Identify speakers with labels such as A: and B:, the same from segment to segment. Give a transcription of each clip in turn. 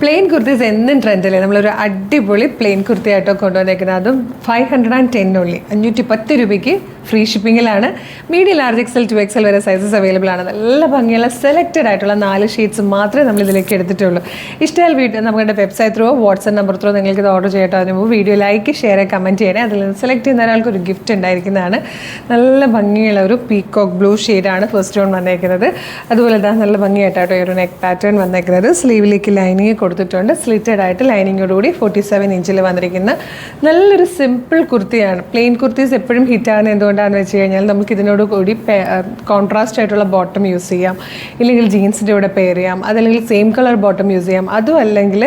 A: Plain kurtis എന്നും ട്രെൻഡില്ലേ, നമ്മളൊരു അടിപൊളി പ്ലെയിൻ കുർത്തിയായിട്ടോ കൊണ്ടുവന്നേക്കുന്നത്. അതും 510 ഉള്ളി, 510 രൂപയ്ക്ക് ഫ്രീ ഷിപ്പിങ്ങിലാണ്. മീഡിയം, ലാർജ് എക്സൽ, 2XL വരെ സൈസസ് അവൈലബിൾ ആണ്. നല്ല ഭംഗിയുള്ള സെലക്റ്റഡ് ആയിട്ടുള്ള 4 ഷീറ്റ്സ് മാത്രമേ നമ്മൾ ഇതിലേക്ക് എടുത്തിട്ടുള്ളൂ. ഇഷ്ടമായാൽ നമ്മുടെ website through, WhatsApp number through നിങ്ങൾക്ക് ഇത് ഓർഡർ ചെയ്യട്ടോ. അതിന് മുമ്പ് വീഡിയോ ലൈക്ക്, ഷെയർ, കമൻറ്റ് ചെയ്യണേ. അതിൽ നിന്ന് സെലക്ട് ചെയ്യുന്ന ഒരാൾക്ക് ഒരു ഗിഫ്റ്റ് ഉണ്ടായിരിക്കുന്നതാണ്. നല്ല ഭംഗിയുള്ള ഒരു പീകോക്ക് ബ്ലൂ ഷെയ്ഡാണ് ഫസ്റ്റ് ഓൺ വന്നേക്കുന്നത്. അതുപോലെ തന്നെ നല്ല ഭംഗിയായിട്ടോ ഒരു നെക്ക് പാറ്റേൺ വന്നേക്കുന്നത്. സ്ലീവിലേക്ക് ലൈനിങ് കൊടുത്തിട്ടുണ്ട്. സ്ലിറ്റഡ് ആയിട്ട് ലൈനിങ്ങോടുകൂടി 47 ഇഞ്ചിൽ വന്നിരിക്കുന്ന നല്ലൊരു സിമ്പിൾ കുർത്തിയാണ്. പ്ലെയിൻ കുർത്തീസ് എപ്പോഴും ഹിറ്റാകുന്നത് എന്തുകൊണ്ടാണെന്ന് വെച്ച് കഴിഞ്ഞാൽ നമുക്ക് ഇതിനോട് കൂടി കോൺട്രാസ്റ്റ് ആയിട്ടുള്ള ബോട്ടം യൂസ് ചെയ്യാം, ഇല്ലെങ്കിൽ ജീൻസിൻ്റെ കൂടെ പെയർ ചെയ്യാം, അതല്ലെങ്കിൽ സെയിം കളർ ബോട്ടം യൂസ് ചെയ്യാം. അതും അല്ലെങ്കിൽ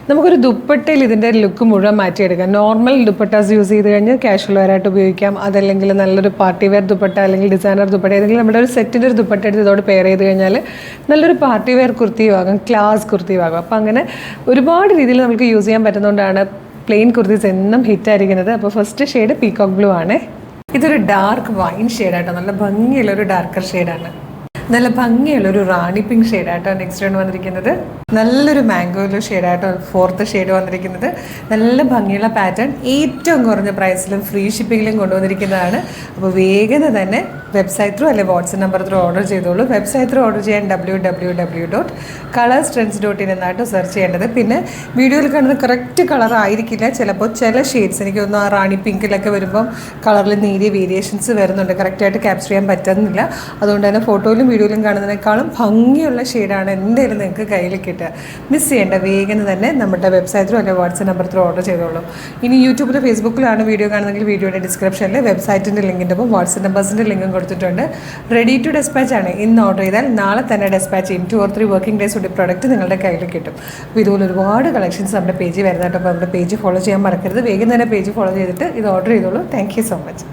A: നമുക്കൊരു ദുപ്പട്ടയിൽ ഇതിൻ്റെ ലുക്ക് മുഴുവൻ മാറ്റിയെടുക്കാം. നോർമൽ ദുപ്പട്ടാസ് യൂസ് ചെയ്ത് കഴിഞ്ഞാൽ കാഷ്വൽ വെയറായിട്ട് ഉപയോഗിക്കാം. അതല്ലെങ്കിൽ നല്ലൊരു പാർട്ടി വെയർ ദുപ്പട്ട, അല്ലെങ്കിൽ ഡിസൈനർ ദുപ്പട്ട, ഏതെങ്കിലും നമ്മുടെ ഒരു സെറ്റിൻ്റെ ഒരു ദുപ്പട്ട എടുത്ത് ഇതോട് പെയർ ചെയ്ത് കഴിഞ്ഞാൽ നല്ലൊരു പാർട്ടി വെയർ കുർത്തിയും ആകും, ക്ലാസ് കുർത്തിയും ആകും. അപ്പോൾ അങ്ങനെ ഒരുപാട് രീതിയിൽ നമുക്ക് യൂസ് ചെയ്യാൻ പറ്റുന്നതുകൊണ്ടാണ് പ്ലെയിൻ കുർത്തീസ് എന്നും ഹിറ്റായിരിക്കുന്നത്. അപ്പോൾ ഫസ്റ്റ് ഷെയ്ഡ് പീകോക്ക് ബ്ലൂ ആണ്. ഇതൊരു ഡാർക്ക് വൈൻ ഷെയ്ഡായിട്ടോ, നല്ല ഭംഗിയുള്ളൊരു ഡാർക്കർ ഷെയ്ഡാണ്. നല്ല ഭംഗിയുള്ളൊരു റാണി പിങ്ക് ഷെയ്ഡായിട്ടോ നെക്സ്റ്റ് ആണ് വന്നിരിക്കുന്നത്. നല്ലൊരു മാംഗോയിലോ ഷെയ്ഡായിട്ടോ ഫോർത്ത് ഷെയ്ഡ് വന്നിരിക്കുന്നത്. നല്ല ഭംഗിയുള്ള പാറ്റേൺ, ഏറ്റവും കുറഞ്ഞ പ്രൈസിലും ഫ്രീ ഷിപ്പിങ്ങിലും കൊണ്ടുവന്നിരിക്കുന്നതാണ്. അപ്പോൾ വേഗം തന്നെ വെബ്സൈറ്റ് ത്രൂ അല്ലെങ്കിൽ വാട്സ്ആപ്പ് നമ്പർ ത്രൂ ഓർഡർ ചെയ്തോളൂ. വെബ്സൈറ്റ് ത്രൂ ഓർഡർ ചെയ്യാൻ www.colorstrends.in എന്നായിട്ട് സെർച്ച് ചെയ്യേണ്ടത്. പിന്നെ വീഡിയോയിൽ കാണുന്ന കറക്റ്റ് കളർ ആയിരിക്കില്ല, ചിലപ്പോൾ ചില ഷെയ്ഡ്സ് എനിക്ക് തോന്നുന്നു ആ റാണി പിങ്കിലൊക്കെ വരുമ്പം കളറിൽ നേരിയ വേരിയേഷൻസ് വരുന്നുണ്ട്, കറക്റ്റായിട്ട് ക്യാപ്ചർ ചെയ്യാൻ പറ്റുന്നില്ല. അതുകൊണ്ട് തന്നെ ഫോട്ടോയിലും വീഡിയോയിലും കാണുന്നതിനേക്കാളും ഭംഗിയുള്ള ഷെയ്ഡാണ് എന്തായാലും നിങ്ങൾക്ക് കയ്യിൽ കിട്ടുക. മിസ് ചെയ്യേണ്ട, വേഗം തന്നെ നമ്മുടെ വെബ്സൈറ്റ് ത്രൂ അല്ലെങ്കിൽ വാട്സ്ആപ്പ് നമ്പർ ത്രൂ ഓർഡർ ചെയ്തോളൂ. ഇനി യൂട്യൂബിലോ ഫേസ്ബുക്കിലാണ് വീഡിയോ കാണുന്നതെങ്കിൽ വീഡിയോയുടെ ഡിസ്ക്രിപ്ഷനിൽ വെബ്സൈറ്റിൻ്റെ ലിങ്കിൻ്റെ ഒപ്പം വാട്സ്ആപ്പ് നമ്പേഴ്സിൻ്റെ ലിങ്കും കൊടുത്തിട്ടുണ്ട്. റെഡി ടു ഡെസ്പാച്ച് ആണ്. ഇന്ന് ഓർഡർ ചെയ്താൽ നാളെ തന്നെ ഡെസ്പാച്ച് ചെയ്യും. 2 or 3 വർക്കിംഗ് ഡേയ്സ് കൂടി പ്രോഡക്റ്റ് നിങ്ങളുടെ കയ്യിൽ കിട്ടും. അപ്പോൾ ഇതുപോലെ ഒരുപാട് കളക്ഷൻസ് നമ്മുടെ പേജിൽ വരുന്നുണ്ട്. അപ്പോൾ നമ്മുടെ പേജ് ഫോളോ ചെയ്യാൻ മറക്കരുത്. വേഗം തന്നെ പേജ് ഫോളോ ചെയ്തിട്ട് ഇത് ഓർഡർ ചെയ്തോളൂ. Thank you so much.